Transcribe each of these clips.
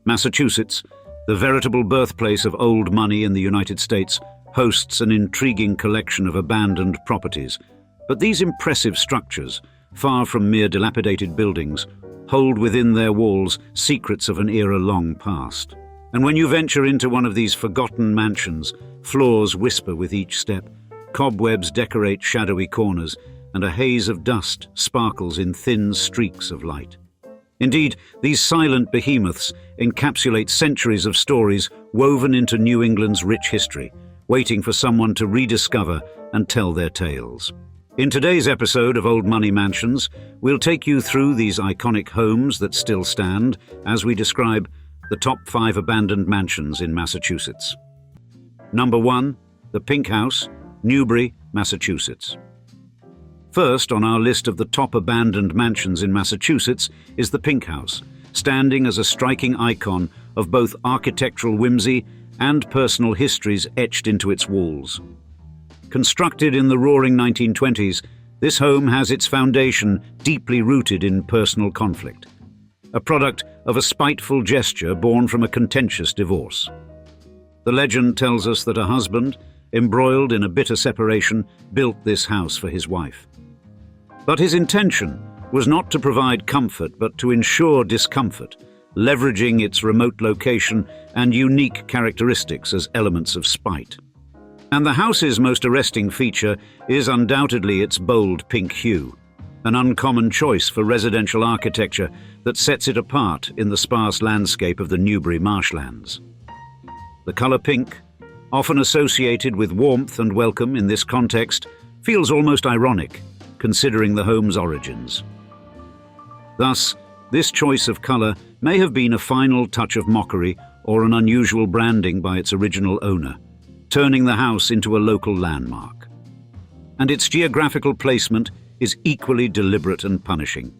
Massachusetts, the veritable birthplace of old money in the United States, hosts an intriguing collection of abandoned properties. But these impressive structures, far from mere dilapidated buildings, hold within their walls secrets of an era long past. And when you venture into one of these forgotten mansions, floors whisper with each step, cobwebs decorate shadowy corners, and a haze of dust sparkles in thin streaks of light. Indeed, these silent behemoths encapsulate centuries of stories woven into New England's rich history, waiting for someone to rediscover and tell their tales. In today's episode of Old Money Mansions, we'll take you through these iconic homes that still stand as we describe the top 5 abandoned mansions in Massachusetts. Number 1, the Pink House, Newbury, Massachusetts. First on our list of the top abandoned mansions in Massachusetts is the Pink House, standing as a striking icon of both architectural whimsy and personal histories etched into its walls. Constructed in the roaring 1920s, this home has its foundation deeply rooted in personal conflict, a product of a spiteful gesture born from a contentious divorce. The legend tells us that a husband, embroiled in a bitter separation, built this house for his wife. But his intention was not to provide comfort, but to ensure discomfort, leveraging its remote location and unique characteristics as elements of spite. And the house's most arresting feature is undoubtedly its bold pink hue, an uncommon choice for residential architecture that sets it apart in the sparse landscape of the Newbury marshlands. The color pink, often associated with warmth and welcome in this context, feels almost ironic, considering the home's origins. Thus, this choice of color may have been a final touch of mockery or an unusual branding by its original owner, turning the house into a local landmark. And its geographical placement is equally deliberate and punishing.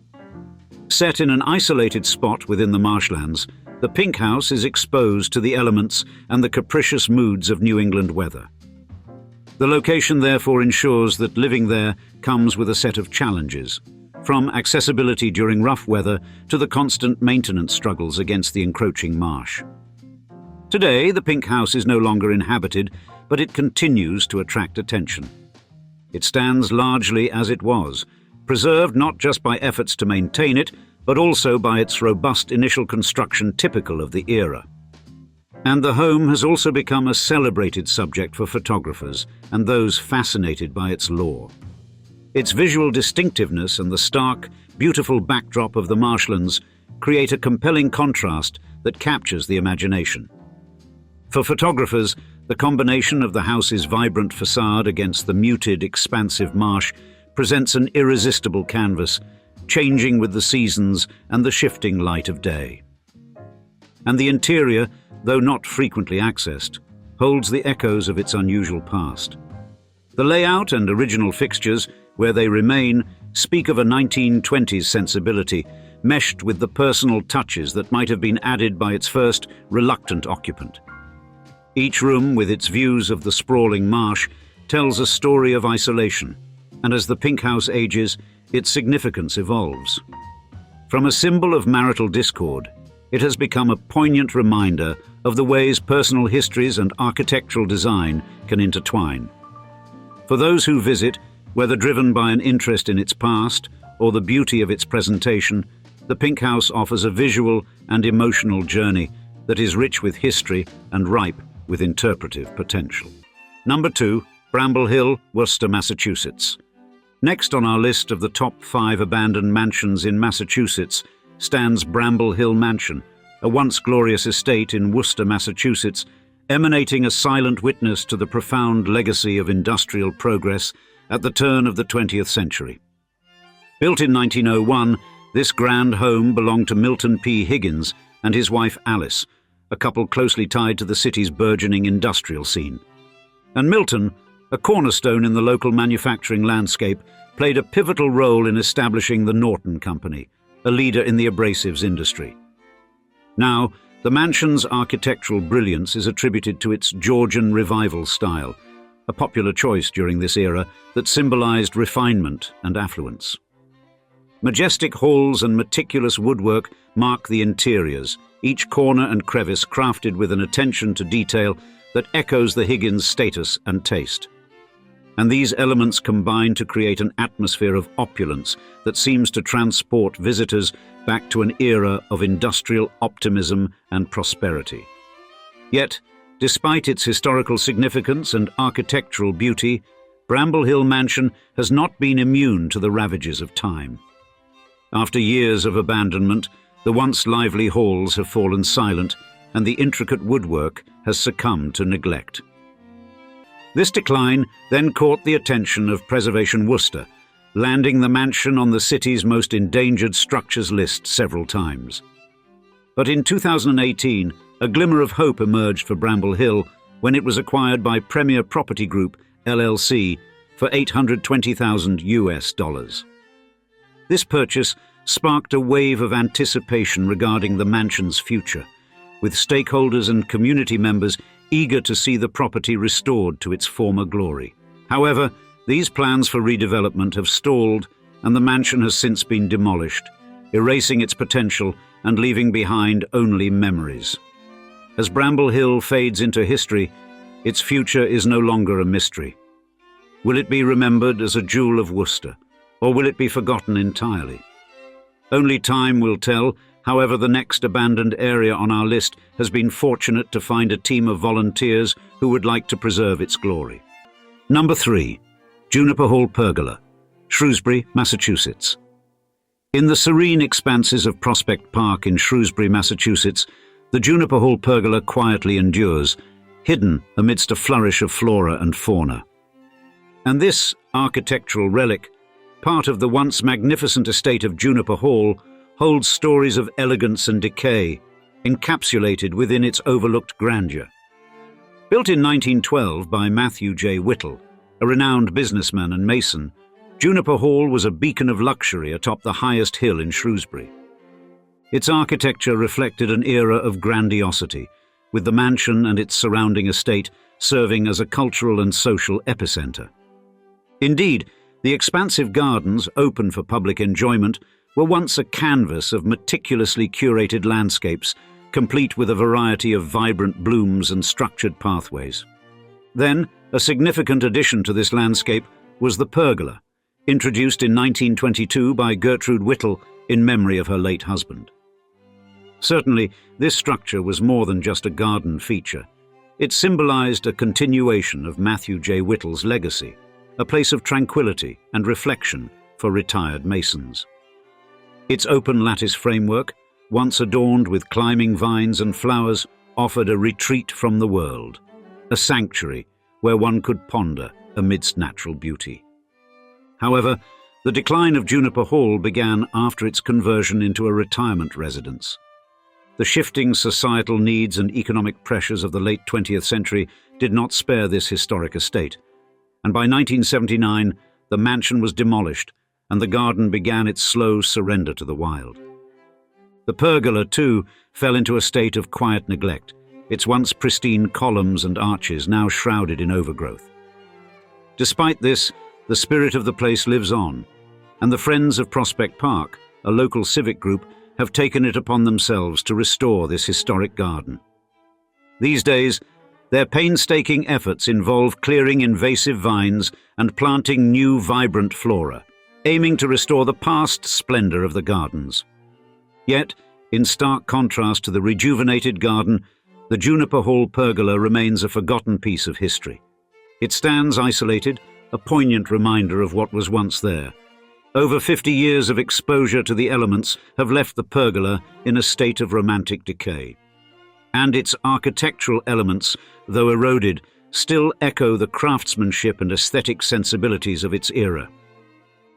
Set in an isolated spot within the marshlands, the Pink House is exposed to the elements and the capricious moods of New England weather. The location therefore ensures that living there comes with a set of challenges, from accessibility during rough weather to the constant maintenance struggles against the encroaching marsh. Today, the Pink House is no longer inhabited, but it continues to attract attention. It stands largely as it was, preserved not just by efforts to maintain it, but also by its robust initial construction typical of the era. And the home has also become a celebrated subject for photographers and those fascinated by its lore. Its visual distinctiveness and the stark, beautiful backdrop of the marshlands create a compelling contrast that captures the imagination. For photographers, the combination of the house's vibrant facade against the muted, expansive marsh presents an irresistible canvas, changing with the seasons and the shifting light of day. And the interior, though not frequently accessed, holds the echoes of its unusual past. The layout and original fixtures, where they remain, speak of a 1920s sensibility, meshed with the personal touches that might have been added by its first reluctant occupant. Each room, with its views of the sprawling marsh, tells a story of isolation, and as the Pink House ages, its significance evolves. From a symbol of marital discord, it has become a poignant reminder of the ways personal histories and architectural design can intertwine. For those who visit, whether driven by an interest in its past or the beauty of its presentation, the Pink House offers a visual and emotional journey that is rich with history and ripe with interpretive potential. Number 2, Bramble Hill, Worcester, Massachusetts. Next on our list of the top 5 abandoned mansions in Massachusetts stands Bramble Hill Mansion, a once glorious estate in Worcester, Massachusetts, emanating a silent witness to the profound legacy of industrial progress at the turn of the 20th century. Built in 1901, this grand home belonged to Milton P. Higgins and his wife Alice, a couple closely tied to the city's burgeoning industrial scene. And Milton, a cornerstone in the local manufacturing landscape, played a pivotal role in establishing the Norton Company, a leader in the abrasives industry. Now, the mansion's architectural brilliance is attributed to its Georgian Revival style, a popular choice during this era that symbolized refinement and affluence. Majestic halls and meticulous woodwork mark the interiors, each corner and crevice crafted with an attention to detail that echoes the Higgins' status and taste. And these elements combine to create an atmosphere of opulence that seems to transport visitors back to an era of industrial optimism and prosperity. Yet, despite its historical significance and architectural beauty, Bramble Hill Mansion has not been immune to the ravages of time. After years of abandonment, the once lively halls have fallen silent, and the intricate woodwork has succumbed to neglect. This decline then caught the attention of Preservation Worcester, landing the mansion on the city's most endangered structures list several times. But in 2018, a glimmer of hope emerged for Bramble Hill when it was acquired by Premier Property Group, LLC, for $820,000. This purchase sparked a wave of anticipation regarding the mansion's future, with stakeholders and community members eager to see the property restored to its former glory. However, these plans for redevelopment have stalled, and the mansion has since been demolished, erasing its potential and leaving behind only memories. As Bramble Hill fades into history, its future is no longer a mystery. Will it be remembered as a jewel of Worcester, or will it be forgotten entirely? Only time will tell. However, the next abandoned area on our list has been fortunate to find a team of volunteers who would like to preserve its glory. Number 3. Juniper Hall Pergola, Shrewsbury, Massachusetts. In the serene expanses of Prospect Park in Shrewsbury, Massachusetts, the Juniper Hall Pergola quietly endures, hidden amidst a flourish of flora and fauna. And this architectural relic, part of the once magnificent estate of Juniper Hall, holds stories of elegance and decay, encapsulated within its overlooked grandeur. Built in 1912 by Matthew J. Whittle, a renowned businessman and mason, Juniper Hall was a beacon of luxury atop the highest hill in Shrewsbury. Its architecture reflected an era of grandiosity, with the mansion and its surrounding estate serving as a cultural and social epicenter. Indeed, the expansive gardens, open for public enjoyment, were once a canvas of meticulously curated landscapes, complete with a variety of vibrant blooms and structured pathways. Then, a significant addition to this landscape was the pergola, introduced in 1922 by Gertrude Whittle in memory of her late husband. Certainly, this structure was more than just a garden feature. It symbolized a continuation of Matthew J. Whittle's legacy, a place of tranquility and reflection for retired masons. Its open lattice framework, once adorned with climbing vines and flowers, offered a retreat from the world, a sanctuary where one could ponder amidst natural beauty. However, the decline of Juniper Hall began after its conversion into a retirement residence. The shifting societal needs and economic pressures of the late 20th century did not spare this historic estate, and by 1979 the mansion was demolished and the garden began its slow surrender to the wild. The pergola, too, fell into a state of quiet neglect, its once pristine columns and arches now shrouded in overgrowth. Despite this, the spirit of the place lives on, and the Friends of Prospect Park, a local civic group, have taken it upon themselves to restore this historic garden. These days, their painstaking efforts involve clearing invasive vines and planting new vibrant flora, aiming to restore the past splendor of the gardens. Yet, in stark contrast to the rejuvenated garden, the Juniper Hall Pergola remains a forgotten piece of history. It stands isolated, a poignant reminder of what was once there. Over 50 years of exposure to the elements have left the pergola in a state of romantic decay. And its architectural elements, though eroded, still echo the craftsmanship and aesthetic sensibilities of its era.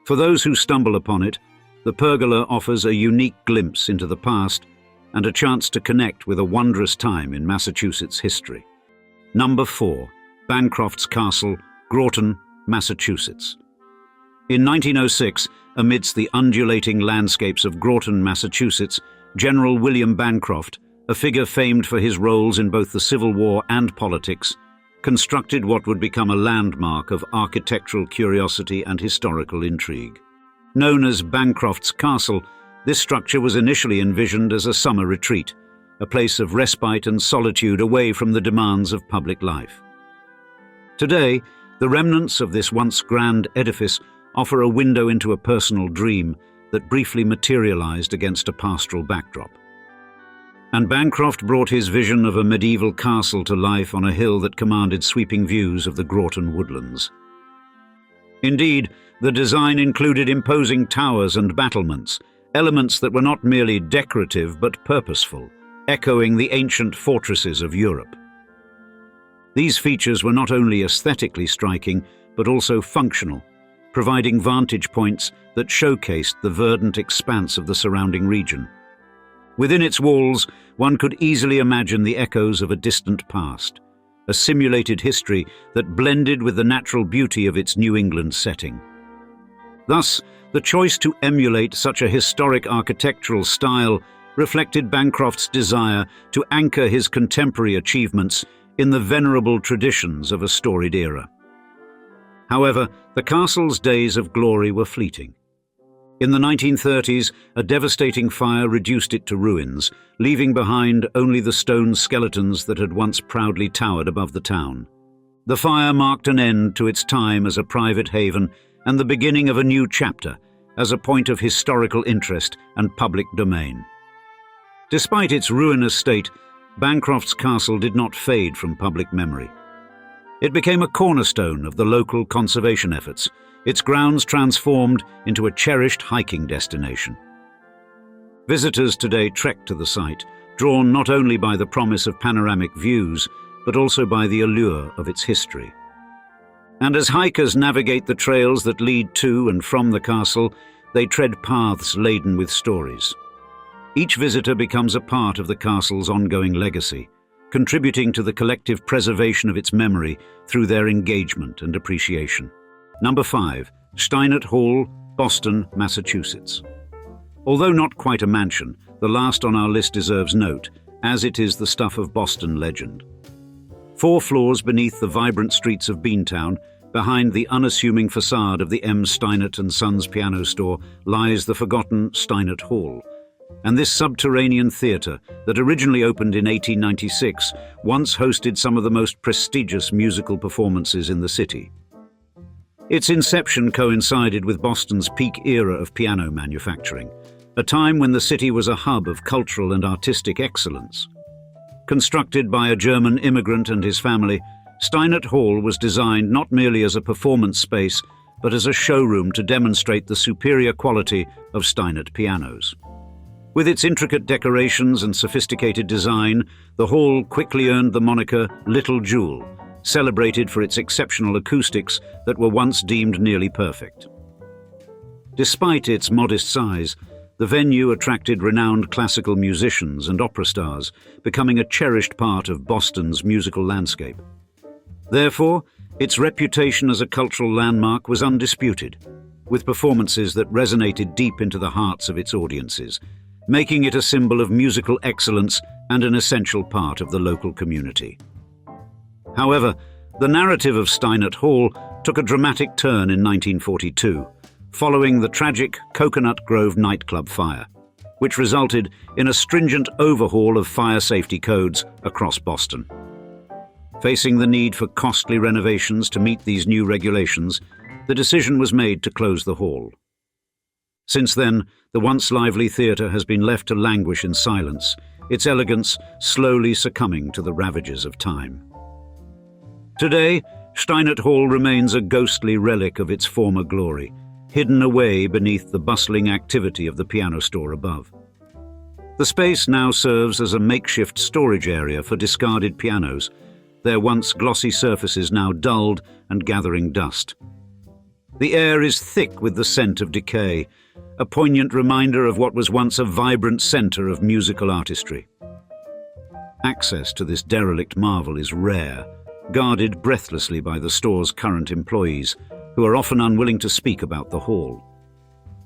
For those who stumble upon it, the pergola offers a unique glimpse into the past and a chance to connect with a wondrous time in Massachusetts history. Number 4. Bancroft's Castle, Groton, Massachusetts. In 1906, amidst the undulating landscapes of Groton, Massachusetts, General William Bancroft, a figure famed for his roles in both the Civil War and politics, constructed what would become a landmark of architectural curiosity and historical intrigue. Known as Bancroft's Castle, this structure was initially envisioned as a summer retreat, a place of respite and solitude away from the demands of public life. Today, the remnants of this once grand edifice offer a window into a personal dream that briefly materialized against a pastoral backdrop. And Bancroft brought his vision of a medieval castle to life on a hill that commanded sweeping views of the Groton woodlands. Indeed, the design included imposing towers and battlements, elements that were not merely decorative but purposeful, echoing the ancient fortresses of Europe. These features were not only aesthetically striking, but also functional, providing vantage points that showcased the verdant expanse of the surrounding region. Within its walls, one could easily imagine the echoes of a distant past, a simulated history that blended with the natural beauty of its New England setting. Thus, the choice to emulate such a historic architectural style reflected Bancroft's desire to anchor his contemporary achievements in the venerable traditions of a storied era. However, the castle's days of glory were fleeting. In the 1930s, a devastating fire reduced it to ruins, leaving behind only the stone skeletons that had once proudly towered above the town. The fire marked an end to its time as a private haven and the beginning of a new chapter as a point of historical interest and public domain. Despite its ruinous state, Bancroft's castle did not fade from public memory. It became a cornerstone of the local conservation efforts, its grounds transformed into a cherished hiking destination. Visitors today trek to the site, drawn not only by the promise of panoramic views, but also by the allure of its history. And as hikers navigate the trails that lead to and from the castle, they tread paths laden with stories. Each visitor becomes a part of the castle's ongoing legacy, contributing to the collective preservation of its memory through their engagement and appreciation. Number 5. Steinert Hall, Boston, Massachusetts. Although not quite a mansion, the last on our list deserves note, as it is the stuff of Boston legend. 4 floors beneath the vibrant streets of Beantown, behind the unassuming facade of the M. Steinert & Sons piano store, lies the forgotten Steinert Hall. And this subterranean theatre, that originally opened in 1896, once hosted some of the most prestigious musical performances in the city. Its inception coincided with Boston's peak era of piano manufacturing, a time when the city was a hub of cultural and artistic excellence. Constructed by a German immigrant and his family, Steinert Hall was designed not merely as a performance space, but as a showroom to demonstrate the superior quality of Steinert pianos. With its intricate decorations and sophisticated design, the hall quickly earned the moniker Little Jewel, celebrated for its exceptional acoustics that were once deemed nearly perfect. Despite its modest size, the venue attracted renowned classical musicians and opera stars, becoming a cherished part of Boston's musical landscape. Therefore, its reputation as a cultural landmark was undisputed, with performances that resonated deep into the hearts of its audiences, making it a symbol of musical excellence and an essential part of the local community. However, the narrative of Steinert Hall took a dramatic turn in 1942, following the tragic Coconut Grove nightclub fire, which resulted in a stringent overhaul of fire safety codes across Boston. Facing the need for costly renovations to meet these new regulations, the decision was made to close the hall. Since then, the once lively theatre has been left to languish in silence, its elegance slowly succumbing to the ravages of time. Today, Steinert Hall remains a ghostly relic of its former glory, hidden away beneath the bustling activity of the piano store above. The space now serves as a makeshift storage area for discarded pianos, their once glossy surfaces now dulled and gathering dust. The air is thick with the scent of decay, a poignant reminder of what was once a vibrant center of musical artistry. Access to this derelict marvel is rare, guarded breathlessly by the store's current employees, who are often unwilling to speak about the hall.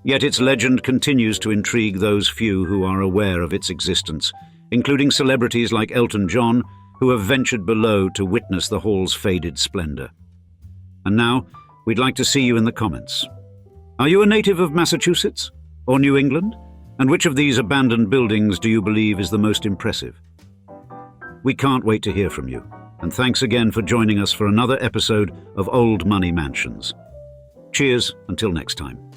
Yet its legend continues to intrigue those few who are aware of its existence, including celebrities like Elton John, who have ventured below to witness the hall's faded splendor. And now, we'd like to see you in the comments. Are you a native of Massachusetts or New England? And which of these abandoned buildings do you believe is the most impressive? We can't wait to hear from you, and thanks again for joining us for another episode of Old Money Mansions. Cheers, until next time.